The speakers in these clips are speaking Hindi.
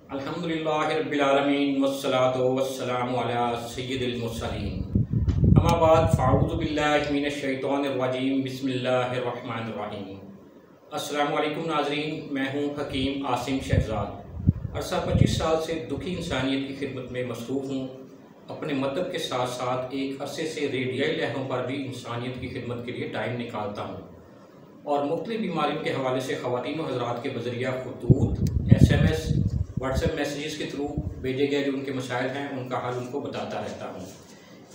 अल्हम्दुलिल्लाहि रब्बिल आलमीन वस्सलातु वस्सलामु अला सय्यिदिल मुरसलीन। अम्मा बाद फ़अऊज़ु बिल्लाहि मिनश शैतानिर रजीम बिस्मिल्लाहिर रहमानिर रहीम। अस्सलामु अलैकुम नाज़रीन, मैं हूँ हकीम आसिम शहज़ाद। अरसा 25 साल से दुखी इंसानियत की खिदमत में मसरूफ़ हूँ। अपने मतलब के साथ साथ एक अरसे से रेडियाई लहरों पर भी इंसानियत की खिदमत के लिए टाइम निकालता हूँ और मुख्तलिफ़ बीमारियों के हवाले से ख़वातीन व हज़रात के बज़रिया ख़ुतूत, SMS, व्हाट्सएप मैसेजेस के थ्रू भेजे गए जो उनके मसाइल हैं उनका हल उनको बताता रहता हूँ।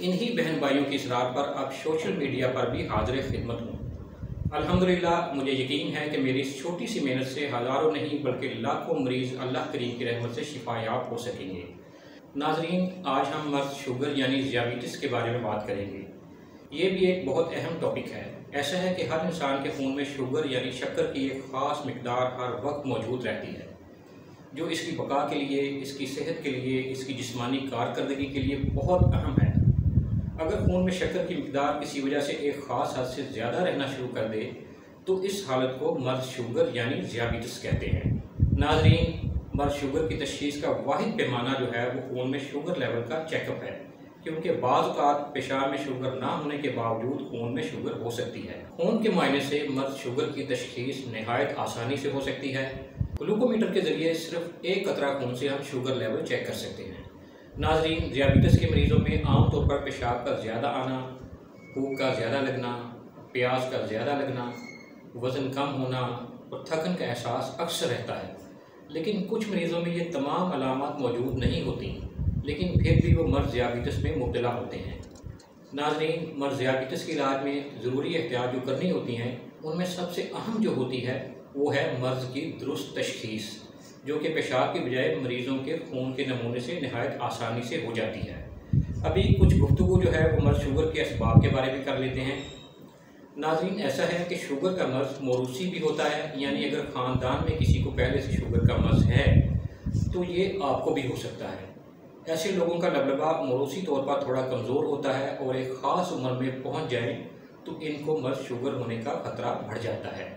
इन्हीं बहन भाइयों की इसरार पर अब सोशल मीडिया पर भी हाज़िर खिदमत हूँ। अल्हम्दुलिल्लाह, मुझे यकीन है कि मेरी इस छोटी सी मेहनत से हज़ारों नहीं बल्कि लाखों मरीज़ अल्लाह करीम की रहमत से शिफायाब हो सकेंगे। नाज़रीन, आज हम मर्ज़ शुगर यानी ज़ियाबिटिस के बारे में बात करेंगे। ये भी एक बहुत अहम टॉपिक है। ऐसा है कि हर इंसान के खून में शुगर यानी शक्कर की एक ख़ास मिकदार हर वक्त मौजूद रहती है, जो इसकी बका के लिए, इसकी सेहत के लिए, इसकी जिस्मानी कारकर्दगी के लिए बहुत अहम है। अगर खून में शक्कर की मिकदार किसी वजह से एक ख़ास हद से ज़्यादा रहना शुरू कर दे तो इस हालत को मर्ज़ शुगर यानी ज़ियाबिटिस कहते हैं। नाज़रीन, मर्ज़ शुगर की तशख़ीस का वाहिद पैमाना जो है वो खून में शुगर लेवल का चेकअप है, क्योंकि बाज़ औक़ात पेशाब में शुगर ना होने के बावजूद खून में शुगर हो सकती है। खून के मुआयने से मर्ज़ शुगर की तशख़ीस नहायत आसानी से हो सकती है। ग्लूकोमीटर के ज़रिए सिर्फ एक कतरा खून से हम शुगर लेवल चेक कर सकते हैं। नाज़रीन, ज़ियाबिटिस के मरीज़ों में आमतौर पर पेशाब का ज़्यादा आना, भूख का ज़्यादा लगना, प्यास का ज़्यादा लगना, वज़न कम होना और थकन का एहसास अक्सर रहता है। लेकिन कुछ मरीज़ों में ये तमाम अलामत मौजूद नहीं होती, लेकिन फिर भी वो मर्ज़ ज़ियाबिटिस में मुब्तला होते हैं। नाज़रीन, मर्ज़ ज़ियाबिटिस के इलाज में ज़रूरी एहतियात जो करनी होती हैं उनमें सबसे अहम जो होती है वो है मर्ज़ की दुरुस्त तशख़ीस, जो कि पेशाब की बजाय मरीज़ों के खून के नमूने से नहायत आसानी से हो जाती है। अभी कुछ गुफ्तगू जो है वो मर्ज़ शुगर के असबाब के बारे में कर लेते हैं। नाज़रीन, ऐसा है कि शुगर का मर्ज़ मौरूसी भी होता है, यानी अगर ख़ानदान में किसी को पहले से शुगर का मर्ज़ है तो ये आपको भी हो सकता है। ऐसे लोगों का लबलबा मौरूसी तौर पर थोड़ा कमज़ोर होता है और एक ख़ास उम्र में पहुँच जाए तो इनको मर्ज़ शुगर होने का ख़तरा बढ़ जाता है।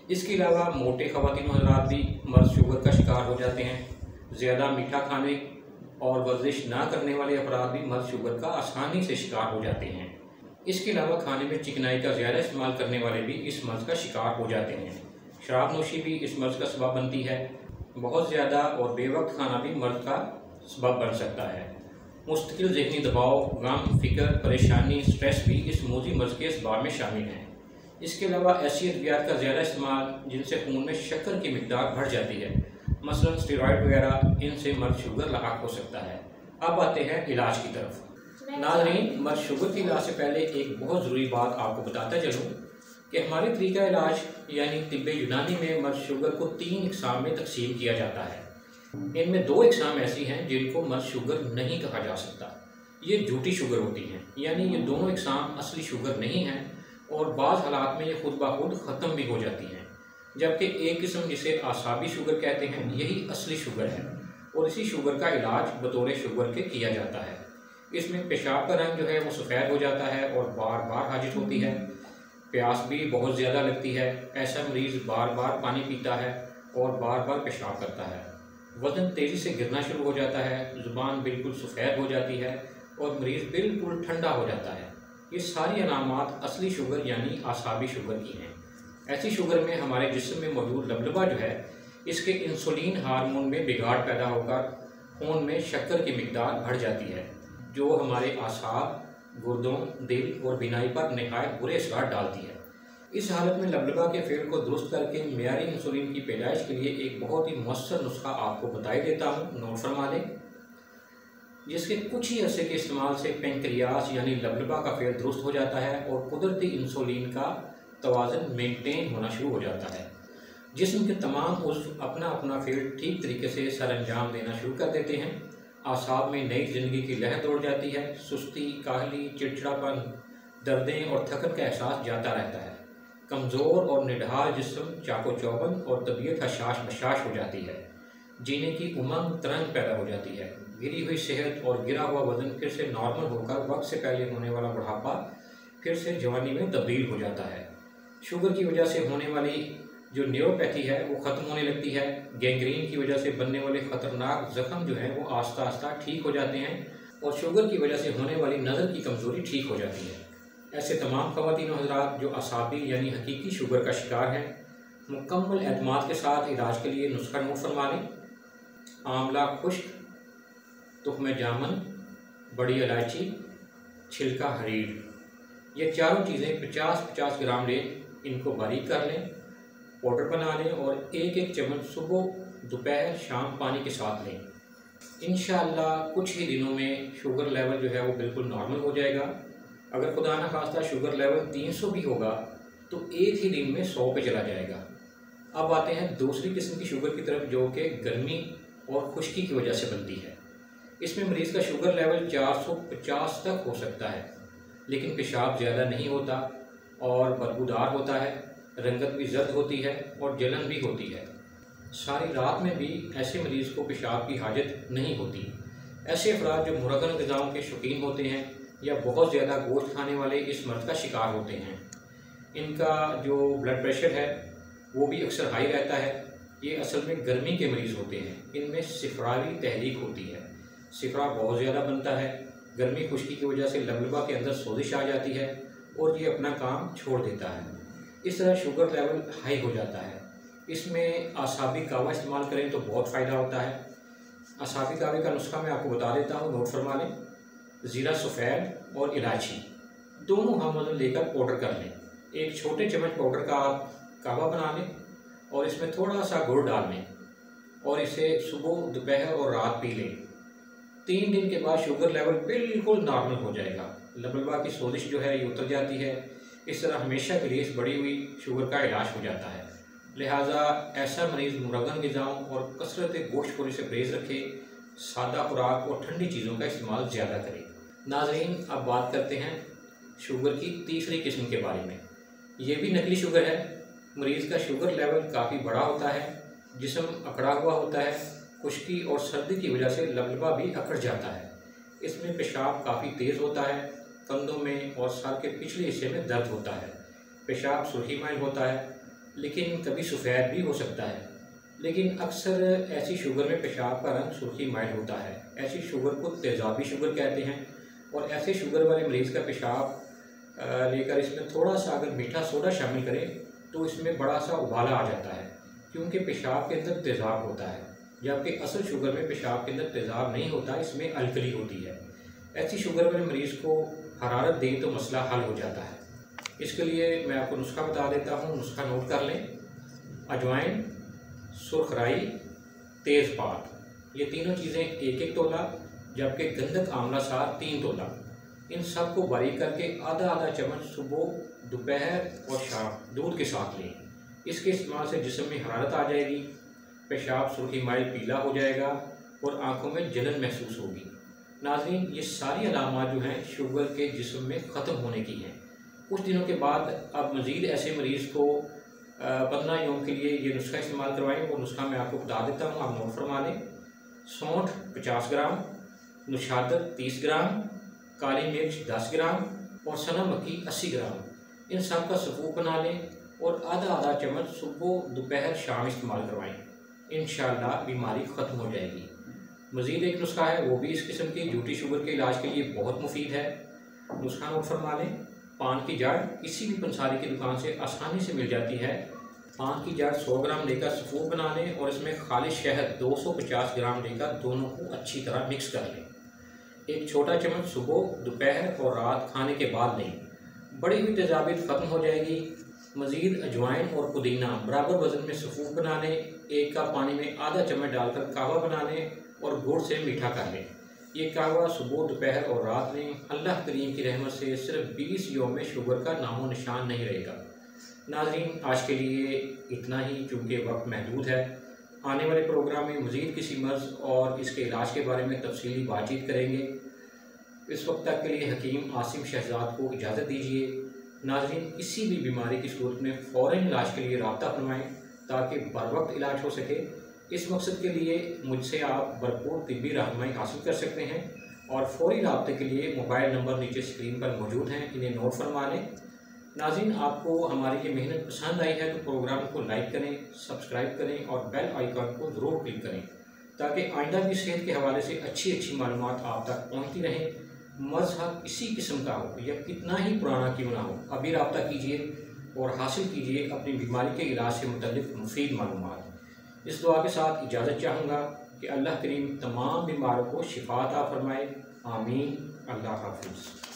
इसके अलावा मोटे ख़वातीन हज़रात भी मर्ज़ शुगर का शिकार हो जाते हैं। ज़्यादा मीठा खाने और वर्जिश ना करने वाले अफराद भी मर्ज़ शुगर का आसानी से शिकार हो जाते हैं। इसके अलावा खाने में चिकनाई का ज़्यादा इस्तेमाल करने वाले भी इस मर्ज़ का शिकार हो जाते हैं। शराब नोशी भी इस मर्ज़ का सबब बनती है। बहुत ज़्यादा और बेवक्त खाना भी मर्ज़ का सबब बन सकता है। मुस्तकिल ज़हनी दबाव, गम, फ़िक्र, परेशानी, स्ट्रेस भी इस मोज़ी मर्ज़ के असबाब में शामिल हैं। इसके अलावा ऐसी अद्वियात का ज़्यादा इस्तेमाल जिनसे खून में शक्कर की मिकदार बढ़ जाती है, मसलन स्टेरॉयड वगैरह, इनसे मर्ज़ शुगर लाहक हो सकता है। अब आते हैं इलाज की तरफ। नाज़रीन, मर्ज़ शुगर के इलाज से पहले एक बहुत ज़रूरी बात आपको बताता चलूँ कि हमारे तरीका इलाज यानी तिब्बे यूनानी में मर्ज़ शुगर को 3 इक़साम में तकसीम किया जाता है। इनमें 2 इक़साम ऐसी हैं जिनको मर्ज़ शुगर नहीं कहा जा सकता। ये झूठी शुगर होती हैं, यानी ये दोनों इक़साम असली शुगर नहीं हैं और बाज़ हालात में ये खुद ब खुद ख़त्म भी हो जाती हैं। जबकि एक किस्म जिसे आसाबी शुगर कहते हैं, यही असली शुगर है और इसी शुगर का इलाज बतौर शुगर के किया जाता है। इसमें पेशाब का रंग जो है वो सफ़ेद हो जाता है और बार बार हाजिर होती है। प्यास भी बहुत ज़्यादा लगती है। ऐसा मरीज़ बार बार पानी पीता है और बार बार पेशाब करता है। वज़न तेज़ी से गिरना शुरू हो जाता है, ज़ुबान बिल्कुल सफ़ेद हो जाती है और मरीज़ बिल्कुल ठंडा हो जाता है। ये सारी अलामात असली शुगर यानी आसाबी शुगर की हैं। ऐसी शुगर में हमारे जिस्म में मौजूद लबलबा जो है, इसके इंसुलिन हार्मोन में बिगाड़ पैदा होकर खून में शक्कर की मिकदार बढ़ जाती है, जो हमारे आसाब, गुर्दों, दिल और बिनाई पर नहायत बुरे असर डालती है। इस हालत में लबलबा के फेल को दुरुस्त करके मेयारी इंसुलिन की पैदाइश के लिए एक बहुत ही मौसर नुस्खा आपको बताई देता हूँ, नोट फरमा लें। जिसके कुछ ही अरसे के इस्तेमाल से पेंक्रियास यानी लबलबा का फेल दुरुस्त हो जाता है और कुदरती इंसुलिन का तवाज़ुन मेंटेन होना शुरू हो जाता है। जिस्म के तमाम उज़्व अपना अपना फेल ठीक तरीके से सर अंजाम देना शुरू कर देते हैं। आसाब में नई ज़िंदगी की लहर दौड़ जाती है। सुस्ती, काहली, चिड़चिड़ापन, दर्दें और थकन का एहसास जाता रहता है। कमज़ोर और निढाल जिस्म चाको चौबंद और तबीयत हशाश बशाश हो जाती है। जीने की उमंग तरंग पैदा हो जाती है। गिरी हुई सेहत और गिरा हुआ वज़न फिर से नॉर्मल होकर वक्त से पहले होने वाला बुढ़ापा फिर से जवानी में तब्दील हो जाता है। शुगर की वजह से होने वाली जो न्यूरोपैथी है वो ख़त्म होने लगती है। गैंग्रीन की वजह से बनने वाले ख़तरनाक ज़ख्म जो हैं वो आस्ता आस्ता ठीक हो जाते हैं और शुगर की वजह से होने वाली नज़र की कमज़ोरी ठीक हो जाती है। ऐसे तमाम ख़वातीन और हज़रात जो असाबी यानी हकीकी शुगर का शिकार हैं, मुकम्मल एतमाद के साथ इलाज के लिए नुस्खा नोट फरमा लें। आंवला खुश्क, तुख्म जामन, बड़ी इलायची, छिलका हरीर, ये चारों चीज़ें 50-50 ग्राम लें। इनको बारीक कर लें, पाउडर बना लें और एक एक चम्मच सुबह, दोपहर, शाम पानी के साथ लें। इंशाअल्लाह कुछ ही दिनों में शुगर लेवल जो है वो बिल्कुल नॉर्मल हो जाएगा। अगर खुदा न खास्ता शुगर लेवल 300 भी होगा तो एक ही दिन में 100 पे चला जाएगा। अब आते हैं दूसरी किस्म की शुगर की तरफ, जो कि गर्मी और खुश्की की वजह से बनती है। इसमें मरीज़ का शुगर लेवल 450 तक हो सकता है, लेकिन पेशाब ज़्यादा नहीं होता और बदबूदार होता है, रंगत भी जर्द होती है और जलन भी होती है। सारी रात में भी ऐसे मरीज़ को पेशाब की हाजत नहीं होती। ऐसे अफराद जो मुरगन ग़िज़ाओं के शौकीन होते हैं या बहुत ज़्यादा गोश्त खाने वाले इस मर्ज़ का शिकार होते हैं। इनका जो ब्लड प्रेशर है वो भी अक्सर हाई रहता है। ये असल में गर्मी के मरीज़ होते हैं। इनमें सिफरावी तहरीक होती है, सिफरा बहुत ज़्यादा बनता है। गर्मी खुश्की की वजह से लबलबा के अंदर सोजिश आ जाती है और ये अपना काम छोड़ देता है। इस तरह शुगर लेवल हाई हो जाता है। इसमें आसाबी कावा इस्तेमाल करें तो बहुत फ़ायदा होता है। आसाबी कावे का नुस्खा मैं आपको बता देता हूँ, नोट फरमा लें। ज़ीरा सफ़ेद और इलायची दोनों हम वज़न लेकर पाउडर कर लें। एक छोटे चम्मच पाउडर का आप कावा बना लें और इसमें थोड़ा सा गुड़ डाल लें और इसे सुबह, दोपहर और रात पी लें। 3 दिन के बाद शुगर लेवल बिल्कुल नॉर्मल हो जाएगा। लबलबा की सोजिश जो है ये उतर जाती है। इस तरह हमेशा के लिए इस बढ़ी हुई शुगर का इलाज हो जाता है। लिहाजा ऐसा मरीज़ मुरगन ग़िज़ाओं और कसरत गोश्तखोरी से परहेज़ रखे, सादा खुराक और ठंडी चीज़ों का इस्तेमाल ज़्यादा करें। नाज़रीन, अब बात करते हैं शुगर की तीसरी किस्म के बारे में। ये भी नकली शुगर है। मरीज़ का शुगर लेवल काफ़ी बड़ा होता है, जिस्म अकड़ा हुआ होता है, खुश्की और सर्दी की वजह से लबलबा भी अकड़ जाता है। इसमें पेशाब काफ़ी तेज़ होता है, कंधों में और सर के पिछले हिस्से में दर्द होता है। पेशाब सुर्खी माइल होता है, लेकिन कभी सफ़ेद भी हो सकता है। लेकिन अक्सर ऐसी शुगर में पेशाब का रंग सुर्खी माइल होता है। ऐसी शुगर को तेज़ाबी शुगर कहते हैं और ऐसे शुगर वाले मरीज़ का पेशाब लेकर इसमें थोड़ा सा अगर मीठा सोडा शामिल करें तो इसमें बड़ा सा उबाला आ जाता है, क्योंकि पेशाब के अंदर तेज़ाब होता है। जबकि असल शुगर में पेशाब के अंदर तेज़ाब नहीं होता, इसमें अल्कली होती है। ऐसी शुगर वाले मरीज़ को हरारत दें तो मसला हल हो जाता है। इसके लिए मैं आपको नुस्खा बता देता हूँ, नुस्खा नोट कर लें। अजवाइन, सुर्ख राई, तेज़पात, ये तीनों चीज़ें 1-1 तोला, जबकि गंधक आंवला सार 3 तोला। इन सब को बारीक करके आधा चम्मच सुबह, दोपहर और शाम दूध के साथ लें। इसके इस्तेमाल से जिस्म में हरारत आ जाएगी, पेशाब सुर्खी माइल पीला हो जाएगा और आँखों में जलन महसूस होगी। नाज़रीन, ये सारी अलामात जो हैं शुगर के जिस्म में ख़त्म होने की हैं। कुछ दिनों के बाद अब मज़ीद ऐसे मरीज़ को 15 यौम के लिए ये नुस्खा इस्तेमाल करवाएं। वो नुस्खा मैं आपको बता देता हूँ, आप नोट फरमा लें। सौंठ 50 ग्राम, नुशादत 30 ग्राम, काली मिर्च 10 ग्राम और सना मक्खी 80 ग्राम। इन सब का सफ़ूफ बना लें और आधा चम्मच सुबह, दोपहर, शाम इस्तेमाल करवाएं। इंशाअल्लाह बीमारी ख़त्म हो जाएगी। मज़ीद एक नुस्खा है, वो भी इस किस्म की झूठी शुगर के इलाज के लिए बहुत मुफीद है। नुस्खा नोट फरमा लें। पान की जड़ किसी भी पंसारी की दुकान से आसानी से मिल जाती है। पान की जड़ 100 ग्राम लेकर सफ़ूफ बना लें और इसमें खालिश शहद 250 ग्राम लेकर दोनों को अच्छी तरह मिक्स कर लें। एक छोटा चम्मच सुबह, दोपहर और रात खाने के बाद लें। बढ़ी हुई तेज़ाबियत ख़त्म हो जाएगी। मज़ीद अजवाइन और पुदीना बराबर वज़न में सफ़ूफ बना लें। 1 कप पानी में आधा चम्मच डालकर कहवा बना लें और गुड़ से मीठा कर लें। ये कहवा सुबह, दोपहर और रात लें। अल्लाह करीम की रहमत से सिर्फ 20 यौम में शुगर का नामो निशान नहीं रहेगा। नाज़रीन, आज के लिए इतना ही, चूँकि वक्त महदूद है। आने वाले प्रोग्राम में मज़ीद किसी मर्ज़ और इसके इलाज के बारे में तफसीली बातचीत करेंगे। इस वक्त तक के लिए हकीम आसिम शहजाद को इजाज़त दीजिए। नाज़रीन, किसी भी बीमारी की सूरत में फ़ौरन इलाज के लिए रब्ता फरमाएँ ताकि बर वक्त इलाज हो सके। इस मकसद के लिए मुझसे आप भरपूर तिब्बी रहनुमाई हासिल कर सकते हैं और फ़ौरी रब्ते के लिए मोबाइल नंबर नीचे स्क्रीन पर मौजूद हैं, इन्हें नोट फरमा लें। नाज़रीन, आपको हमारी ये मेहनत पसंद आई है तो प्रोग्राम को लाइक करें, सब्सक्राइब करें और बेल आइकन को ज़रूर क्लिक करें ताकि आइंदा भी सेहत के हवाले से अच्छी अच्छी मालूमात आप तक पहुँचती रहें। मज़हब किसी किस्म का हो या कितना ही पुराना क्यों ना हो, अभी रब्ता कीजिए और हासिल कीजिए अपनी बीमारी के इलाज से मुतल्लिक़ मुफीद मालूमात। इस दुआ के साथ इजाज़त चाहूँगा कि अल्लाह करीम तमाम बीमारों को शिफा अता फरमाए। आमीन। अल्लाह हाफ़िज़।